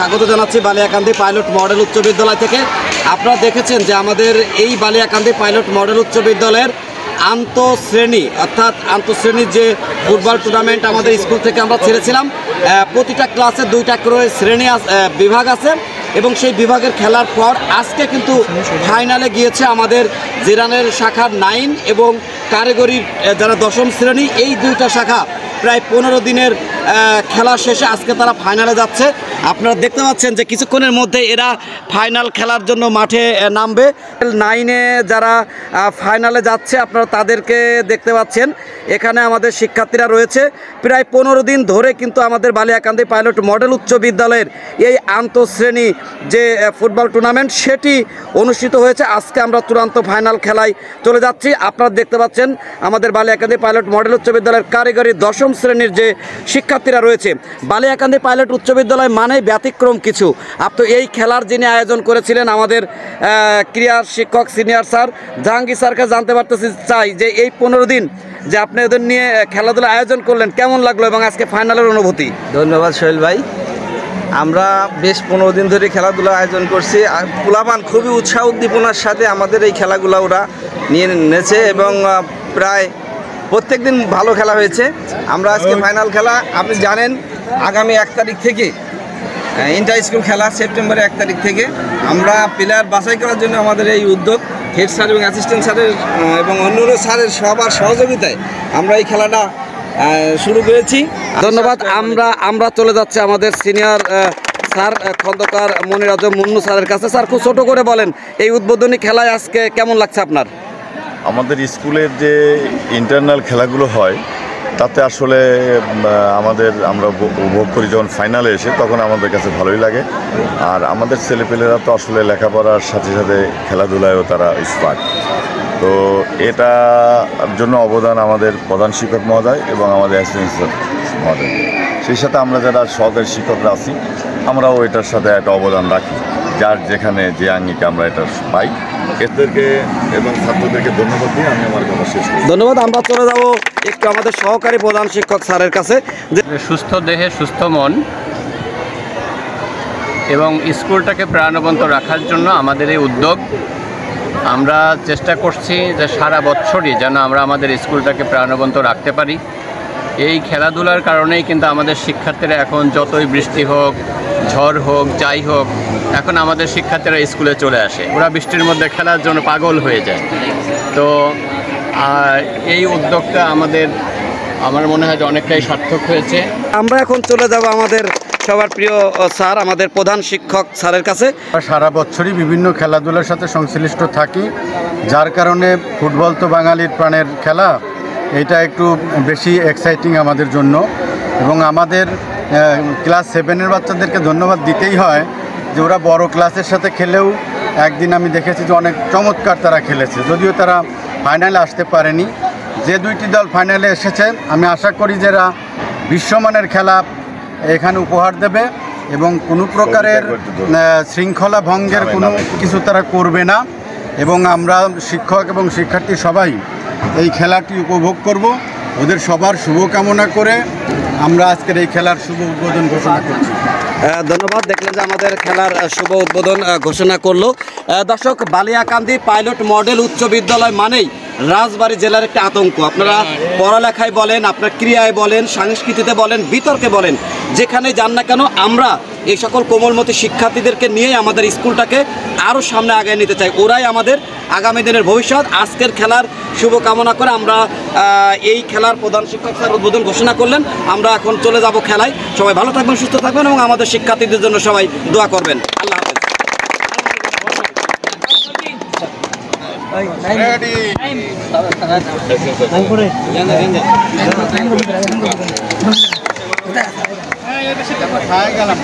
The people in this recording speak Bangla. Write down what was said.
স্বাগত জানাচ্ছি বালিয়াকান্দি পাইলট মডেল উচ্চ বিদ্যালয় থেকে। আপনারা দেখেছেন যে আমাদের এই বালিয়াকান্দি পাইলট মডেল উচ্চ বিদ্যালয়ের আন্তঃশ্রেণী অর্থাৎ আন্তঃশ্রেণীর যে ফুটবল টুর্নামেন্ট আমাদের স্কুল থেকে আমরা ছেড়েছিলাম। প্রতিটা ক্লাসে দুইটা করে শ্রেণী বিভাগ আছে এবং সেই বিভাগের খেলার পর আজকে কিন্তু ফাইনালে গিয়েছে আমাদের জিরানের শাখার 9 এবং কারিগরির যারা 10ম শ্রেণী। এই দুইটা শাখা প্রায় 15 দিনের খেলা শেষে আজকে তারা ফাইনালে যাচ্ছে। আপনারা দেখতে পাচ্ছেন যে কিছুক্ষণের মধ্যে এরা ফাইনাল খেলার জন্য মাঠে নামবে। 9-এ যারা ফাইনালে যাচ্ছে আপনারা তাদেরকে দেখতে পাচ্ছেন। এখানে আমাদের শিক্ষার্থীরা রয়েছে। প্রায় 15 দিন ধরে কিন্তু আমাদের বালিয়াকান্দি পাইলট মডেল উচ্চ বিদ্যালয়ের এই আন্তঃশ্রেণী যে ফুটবল টুর্নামেন্ট সেটি অনুষ্ঠিত হয়েছে। আজকে আমরা চূড়ান্ত ফাইনাল খেলায় চলে যাচ্ছি। আপনারা দেখতে পাচ্ছেন আমাদের বালিয়াকান্দি পাইলট মডেল উচ্চ বিদ্যালয়ের কারিগরি 10ম শ্রেণীর যে শিক্ষার্থীরা রয়েছে। বালিয়াকান্দি পাইলট উচ্চ বিদ্যালয় মানে ব্যতিক্রম কিছু। তো এই খেলার যিনি আয়োজন করেছিলেন আমাদের ক্রীড়া শিক্ষক সিনিয়র স্যার জাহাঙ্গীর স্যারকে জানতে পারতেছি চাই যে এই 15 দিন যে আপনি ওদের নিয়ে খেলাধুলা আয়োজন করলেন কেমন লাগলো এবং আজকে ফাইনালের অনুভূতি। ধন্যবাদ সোহেল ভাই। আমরা বেশ 15 দিন ধরে খেলাধুলা আয়োজন করছি আর পোলাপান খুবই উৎসাহ উদ্দীপনার সাথে আমাদের এই খেলাগুলো ওরা নিয়ে নিয়েছে এবং প্রায় প্রত্যেক দিন ভালো খেলা হয়েছে। আমরা আজকে ফাইনাল খেলা আপনি জানেন আগামী 1 তারিখ থেকে ইন্টার স্কুল খেলা সেপ্টেম্বরের 1 তারিখ থেকে আমরা প্লেয়ার বাছাই করার জন্য আমাদের এই উদ্যোগ হেড স্যার এবং অ্যাসিস্ট্যান্ট স্যারের এবং অন্যান্য স্যারের সবার সহযোগিতায় আমরা এই খেলাটা শুরু করেছি। ধন্যবাদ। আমরা চলে যাচ্ছি আমাদের সিনিয়র স্যার খন্দকার মনির আজম মুন্নু স্যারের কাছে। স্যার খুব ছোটো করে বলেন এই উদ্বোধনী খেলায় আজকে কেমন লাগছে আপনার? আমাদের স্কুলের যে ইন্টারনাল খেলাগুলো হয় তাতে আসলে আমরা উপভোগ করি যখন ফাইনালে এসে, তখন আমাদের কাছে ভালোই লাগে। আর আমাদের ছেলেপেলেরা তো আসলে লেখাপড়ার সাথে সাথে খেলাধুলায়ও তারা এক্সপার্ট। তো এটার জন্য অবদান আমাদের প্রধান শিক্ষক মহোদয় এবং আমাদের অ্যাসিস্ট্যান্ট মহোদয়, সেই সাথে আমরা যারা সহকারী শিক্ষকরা আছি আমরাও এটার সাথে একটা অবদান রাখি, যার যেখানে যে আঙ্গিকে আমরা এটা পাই। এদেরকে এবং ছাত্রদেরকে ধন্যবাদ দিয়ে আমি আমার কথা শেষ করি। ধন্যবাদ। আমরা চলে যাব একটু আমাদের সহকারী প্রধান শিক্ষক স্যারের কাছে। সুস্থ দেহে সুস্থ মন এবং স্কুলটাকে প্রাণবন্ত রাখার জন্য আমাদের এই উদ্যোগ। আমরা চেষ্টা করছি যে সারা বছরই যেন আমরা আমাদের স্কুলটাকে প্রাণবন্ত রাখতে পারি। এই খেলাধুলার কারণেই কিন্তু আমাদের শিক্ষার্থীরা এখন যতই বৃষ্টি হোক ঝড় হোক যাই হোক, এখন আমাদের শিক্ষার্থীরা স্কুলে চলে আসে। ওরা বৃষ্টির মধ্যে খেলার জন্য পাগল হয়ে যায়। তো এই উদ্যোগটা আমার মনে হয় যে অনেকটাই সার্থক হয়েছে। আমরা এখন চলে যাব আমাদের সবার প্রিয় স্যার আমাদের প্রধান শিক্ষক স্যারের কাছে। সারা বছরই বিভিন্ন খেলাধুলার সাথে সংশ্লিষ্ট থাকি, যার কারণে ফুটবল তো বাঙালির প্রাণের খেলা, এটা একটু বেশি এক্সাইটিং আমাদের জন্য। এবং আমাদের ক্লাস 7-এর বাচ্চাদেরকে ধন্যবাদ দিতেই হয় যে ওরা বড় ক্লাসের সাথে খেলেও একদিন আমি দেখেছি যে অনেক চমৎকার তারা খেলেছে, যদিও তারা ফাইনালে আসতে পারেনি। যে দুইটি দল ফাইনালে এসেছে আমি আশা করি যে এরা বিশ্বমানের খেলা এখানে উপহার দেবে এবং কোনো প্রকারের শৃঙ্খলা ভঙ্গের কোনো কিছু তারা করবে না। এবং আমরা শিক্ষক এবং শিক্ষার্থী সবাই এই খেলাটি উপভোগ করব। ওদের সবার শুভকামনা করে আমরা আজকের এই খেলার শুভ উদ্বোধন ঘোষণা করছি। ধন্যবাদ। দেখলেন যে আমাদের খেলার শুভ উদ্বোধন ঘোষণা করলো। দর্শক, বালিয়াকান্দি পাইলট মডেল উচ্চ বিদ্যালয় মানেই রাজবাড়ী জেলার একটি আতঙ্ক। আপনারা পড়ালেখায় বলেন, আপনার ক্রিয়ায় বলেন, সংস্কৃতিতে বলেন, বিতর্কে বলেন, যেখানে যান না কেন আমরা এই সকল কোমলমতি শিক্ষার্থীদেরকে নিয়ে আমাদের স্কুলটাকে আরও সামনে আগায় নিতে চাই। ওরাই আমাদের আগামী দিনের ভবিষ্যৎ। আজকের খেলার শুভকামনা করে আমরা এই খেলার প্রধান শিক্ষক স্যার উদ্বোধন ঘোষণা করলেন। আমরা এখন চলে যাব খেলায়। সবাই ভালো থাকবেন, সুস্থ থাকবেন এবং আমাদের শিক্ষার্থীদের জন্য সবাই দোয়া করবেন। আল্লাহ হাফেজ। গেলাম